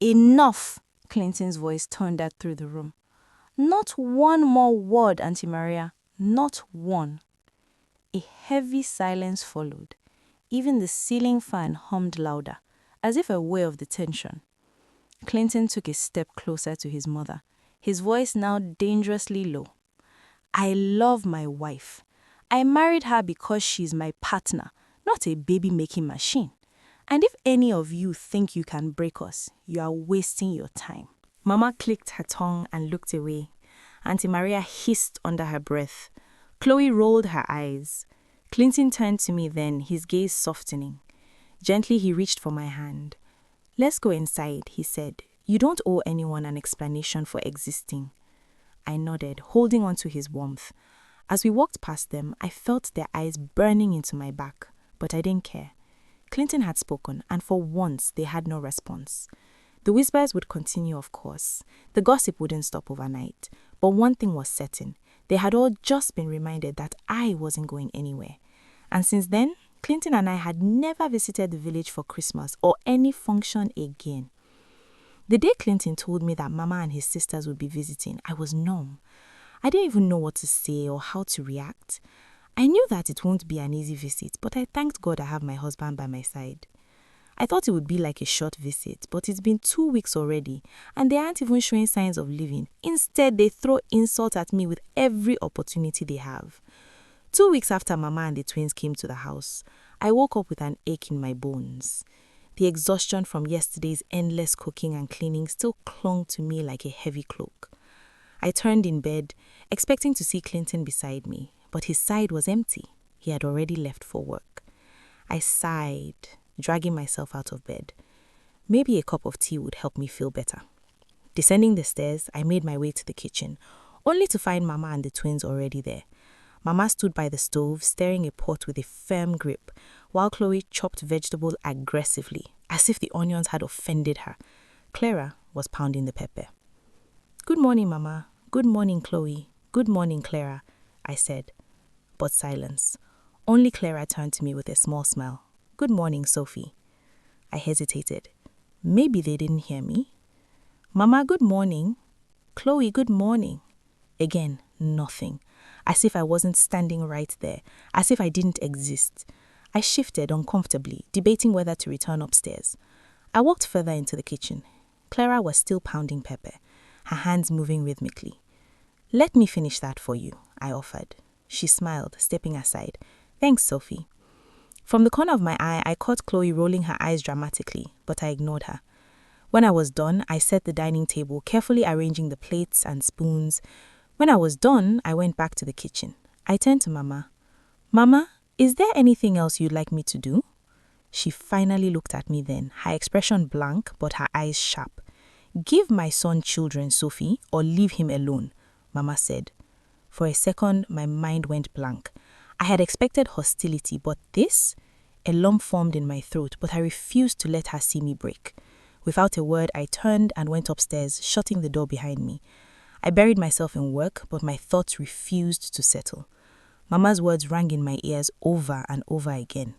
Enough! Clinton's voice thundered through the room. Not one more word, Auntie Maria. Not one. A heavy silence followed. Even the ceiling fan hummed louder, as if aware of the tension. Clinton took a step closer to his mother, his voice now dangerously low. I love my wife. I married her because she's my partner, not a baby-making machine. And if any of you think you can break us, you are wasting your time. Mama clicked her tongue and looked away. Auntie Maria hissed under her breath. Chloe rolled her eyes. Clinton turned to me then, his gaze softening. Gently he reached for my hand. Let's go inside, he said. You don't owe anyone an explanation for existing. I nodded, holding on to his warmth. As we walked past them, I felt their eyes burning into my back, but I didn't care. Clinton had spoken, and for once they had no response. The whispers would continue, of course. The gossip wouldn't stop overnight. But one thing was certain. They had all just been reminded that I wasn't going anywhere. And since then, Clinton and I had never visited the village for Christmas or any function again. The day Clinton told me that Mama and his sisters would be visiting, I was numb. I didn't even know what to say or how to react. I knew that it won't be an easy visit, but I thanked God I have my husband by my side. I thought it would be like a short visit, but it's been 2 weeks already, and they aren't even showing signs of leaving. Instead, they throw insult at me with every opportunity they have. 2 weeks after Mama and the twins came to the house, I woke up with an ache in my bones. The exhaustion from yesterday's endless cooking and cleaning still clung to me like a heavy cloak. I turned in bed, expecting to see Clinton beside me, but his side was empty. He had already left for work. I sighed, dragging myself out of bed. Maybe a cup of tea would help me feel better. Descending the stairs, I made my way to the kitchen, only to find Mama and the twins already there. Mama stood by the stove, stirring a pot with a firm grip, while Chloe chopped vegetables aggressively, as if the onions had offended her. Clara was pounding the pepper. Good morning, Mama. Good morning, Chloe. Good morning, Clara, I said. But silence. Only Clara turned to me with a small smile. Good morning, Sophie. I hesitated. Maybe they didn't hear me. Mama, good morning. Chloe, good morning. Again, nothing. As if I wasn't standing right there, as if I didn't exist. I shifted uncomfortably, debating whether to return upstairs. I walked further into the kitchen. Clara was still pounding pepper, her hands moving rhythmically. Let me finish that for you, I offered. She smiled, stepping aside. Thanks, Sophie. From the corner of my eye, I caught Chloe rolling her eyes dramatically, but I ignored her. When I was done, I set the dining table, carefully arranging the plates and spoons. When I was done, I went back to the kitchen. I turned to Mama. Mama, is there anything else you'd like me to do? She finally looked at me then, her expression blank, but her eyes sharp. Give my son children, Sophie, or leave him alone, Mama said. For a second, my mind went blank. I had expected hostility, but this? A lump formed in my throat, but I refused to let her see me break. Without a word, I turned and went upstairs, shutting the door behind me. I buried myself in work, but my thoughts refused to settle. Mama's words rang in my ears over and over again.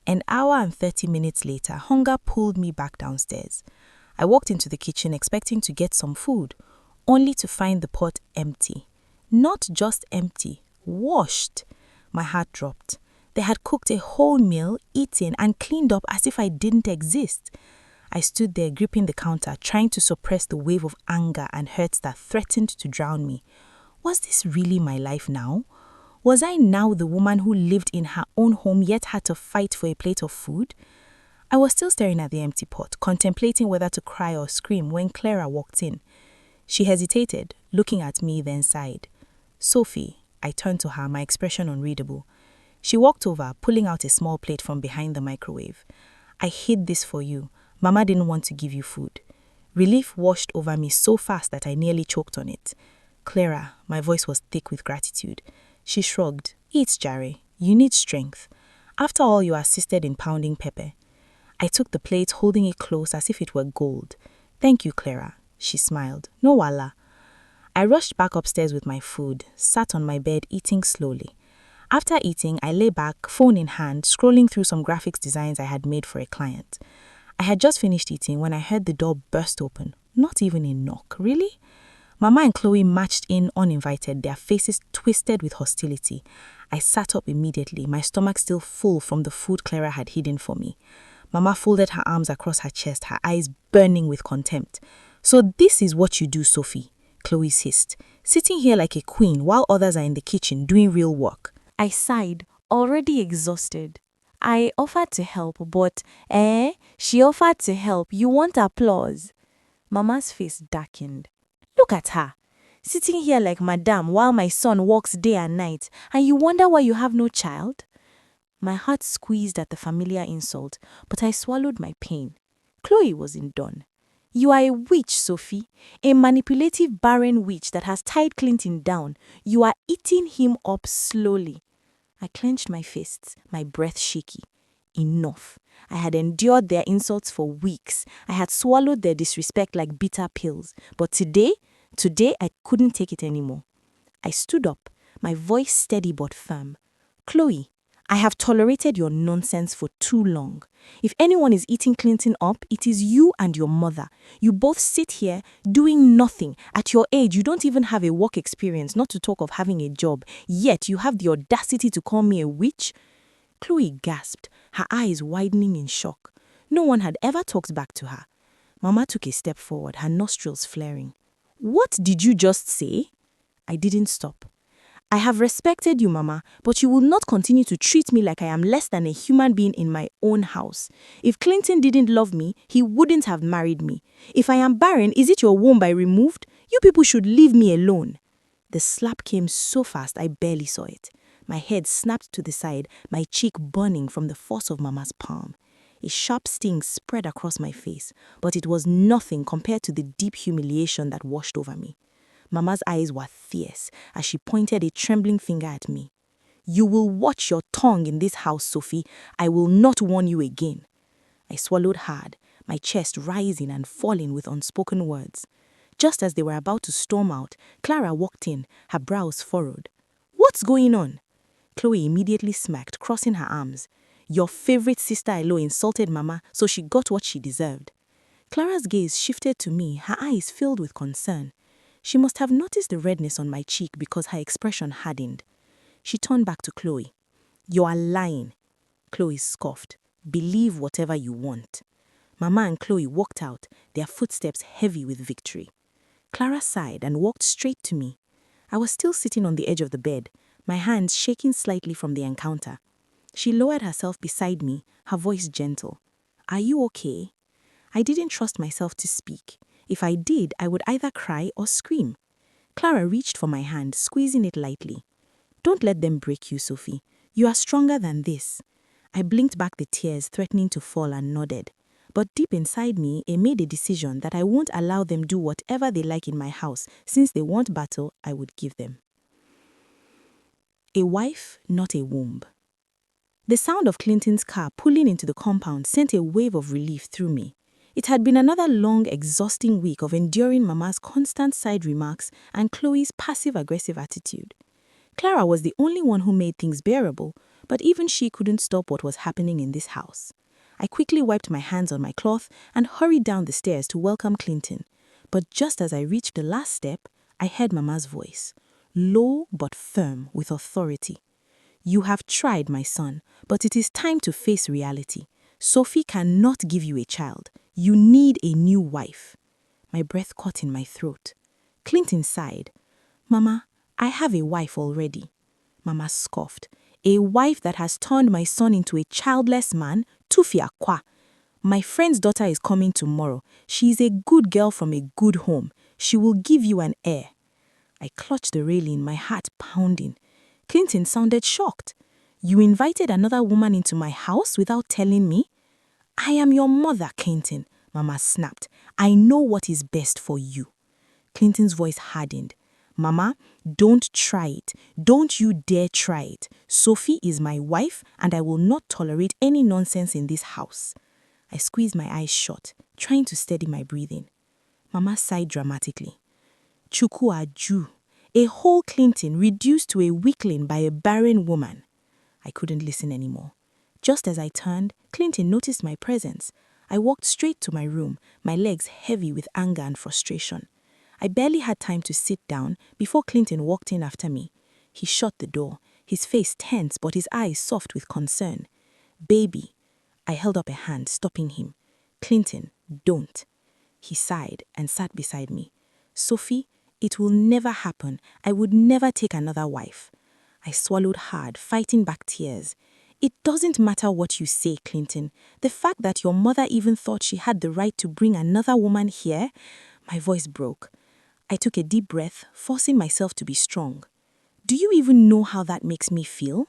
An hour and 30 minutes later, hunger pulled me back downstairs. I walked into the kitchen expecting to get some food, only to find the pot empty. Not just empty, washed. My heart dropped. They had cooked a whole meal, eaten, and cleaned up as if I didn't exist. I stood there gripping the counter, trying to suppress the wave of anger and hurt that threatened to drown me. Was this really my life now? Was I now the woman who lived in her own home yet had to fight for a plate of food? I was still staring at the empty pot, contemplating whether to cry or scream when Clara walked in. She hesitated, looking at me, then sighed. Sophie, I turned to her, my expression unreadable. She walked over, pulling out a small plate from behind the microwave. I hid this for you. Mama didn't want to give you food. Relief washed over me so fast that I nearly choked on it. Clara, my voice was thick with gratitude. She shrugged. Eat, Charie. You need strength. After all, you assisted in pounding pepper. I took the plate, holding it close as if it were gold. Thank you, Clara. She smiled. No wala. I rushed back upstairs with my food, sat on my bed eating slowly. After eating, I lay back, phone in hand, scrolling through some graphics designs I had made for a client. I had just finished eating when I heard the door burst open. Not even a knock, really? Mama and Chloe marched in uninvited, their faces twisted with hostility. I sat up immediately, my stomach still full from the food Clara had hidden for me. Mama folded her arms across her chest, her eyes burning with contempt. "So this is what you do, Sophie," Chloe hissed, "sitting here like a queen while others are in the kitchen doing real work." I sighed, already exhausted. I offered to help, but, she offered to help. You want applause? Mama's face darkened. Look at her, sitting here like madame while my son works day and night, and you wonder why you have no child? My heart squeezed at the familiar insult, but I swallowed my pain. Chloe wasn't done. You are a witch, Sophie, a manipulative barren witch that has tied Clinton down. You are eating him up slowly. I clenched my fists, my breath shaky. Enough. I had endured their insults for weeks. I had swallowed their disrespect like bitter pills. But today I couldn't take it anymore. I stood up, my voice steady but firm. Chloe, I have tolerated your nonsense for too long. If anyone is eating Clinton up, it is you and your mother. You both sit here doing nothing. At your age, you don't even have a work experience, not to talk of having a job. Yet you have the audacity to call me a witch? Chloe gasped, her eyes widening in shock. No one had ever talked back to her. Mama took a step forward, her nostrils flaring. What did you just say? I didn't stop. I have respected you, Mama, but you will not continue to treat me like I am less than a human being in my own house. If Clinton didn't love me, he wouldn't have married me. If I am barren, is it your womb I removed? You people should leave me alone. The slap came so fast I barely saw it. My head snapped to the side, my cheek burning from the force of Mama's palm. A sharp sting spread across my face, but it was nothing compared to the deep humiliation that washed over me. Mama's eyes were fierce as she pointed a trembling finger at me. You will watch your tongue in this house, Sophie. I will not warn you again. I swallowed hard, my chest rising and falling with unspoken words. Just as they were about to storm out, Clara walked in, her brows furrowed. What's going on? Chloe immediately smacked, crossing her arms. Your favorite sister-in-law insulted Mama, so she got what she deserved. Clara's gaze shifted to me, her eyes filled with concern. She must have noticed the redness on my cheek because her expression hardened. She turned back to Chloe. You are lying. Chloe scoffed. Believe whatever you want. Mama and Chloe walked out, their footsteps heavy with victory. Clara sighed and walked straight to me. I was still sitting on the edge of the bed, my hands shaking slightly from the encounter. She lowered herself beside me, her voice gentle. Are you okay? I didn't trust myself to speak. If I did, I would either cry or scream. Clara reached for my hand, squeezing it lightly. Don't let them break you, Sophie. You are stronger than this. I blinked back the tears threatening to fall and nodded. But deep inside me, I made a decision that I won't allow them do whatever they like in my house. Since they want battle, I would give them. A wife, not a womb. The sound of Clinton's car pulling into the compound sent a wave of relief through me. It had been another long, exhausting week of enduring Mama's constant side remarks and Chloe's passive-aggressive attitude. Clara was the only one who made things bearable, but even she couldn't stop what was happening in this house. I quickly wiped my hands on my cloth and hurried down the stairs to welcome Clinton. But just as I reached the last step, I heard Mama's voice, low but firm with authority. You have tried, my son, but it is time to face reality. Sophie cannot give you a child. You need a new wife. My breath caught in my throat. Clinton sighed. Mama, I have a wife already. Mama scoffed. A wife that has turned my son into a childless man? Tufia kwa. My friend's daughter is coming tomorrow. She is a good girl from a good home. She will give you an heir. I clutched the railing, my heart pounding. Clinton sounded shocked. You invited another woman into my house without telling me? I am your mother, Clinton, Mama snapped. I know what is best for you. Clinton's voice hardened. Mama, don't try it. Don't you dare try it. Sophie is my wife and I will not tolerate any nonsense in this house. I squeezed my eyes shut, trying to steady my breathing. Mama sighed dramatically. Chuku Aju, a whole Clinton reduced to a weakling by a barren woman. I couldn't listen anymore. Just as I turned, Clinton noticed my presence. I walked straight to my room, my legs heavy with anger and frustration. I barely had time to sit down before Clinton walked in after me. He shut the door, his face tense but his eyes soft with concern. "Baby." I held up a hand, stopping him. "Clinton, don't." He sighed and sat beside me. "Sophie, it will never happen. I would never take another wife." I swallowed hard, fighting back tears. "It doesn't matter what you say, Clinton. The fact that your mother even thought she had the right to bring another woman here." My voice broke. I took a deep breath, forcing myself to be strong. "Do you even know how that makes me feel?"